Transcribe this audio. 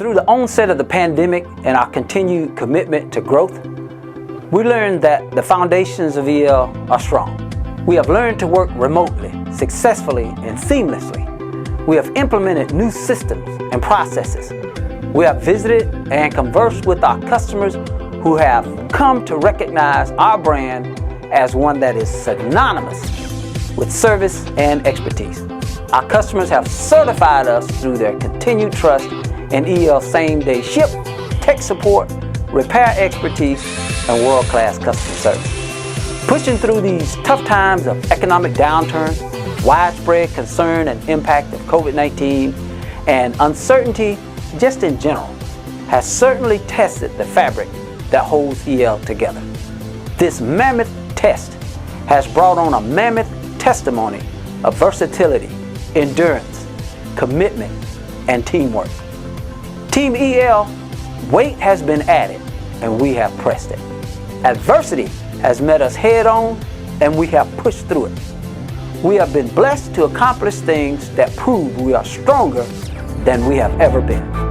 Through the onset of the pandemic and our continued commitment to growth, we learned that the foundations of EL are strong. We have learned to work remotely, successfully, and seamlessly. We have implemented new systems and processes. We have visited and conversed with our customers who have come to recognize our brand as one that is synonymous with service and expertise. Our customers have certified us through their continued trust in EL same-day ship, tech support, repair expertise, and world-class customer service. Pushing through these tough times of economic downturn, widespread concern and impact of COVID-19, and uncertainty just in general, has certainly tested the fabric that holds EL together. This mammoth test has brought on a mammoth testimony of versatility, endurance, commitment, and teamwork. Team EL, weight has been added, and we have pressed it. Adversity has met us head on, and we have pushed through it. We have been blessed to accomplish things that prove we are stronger than we have ever been.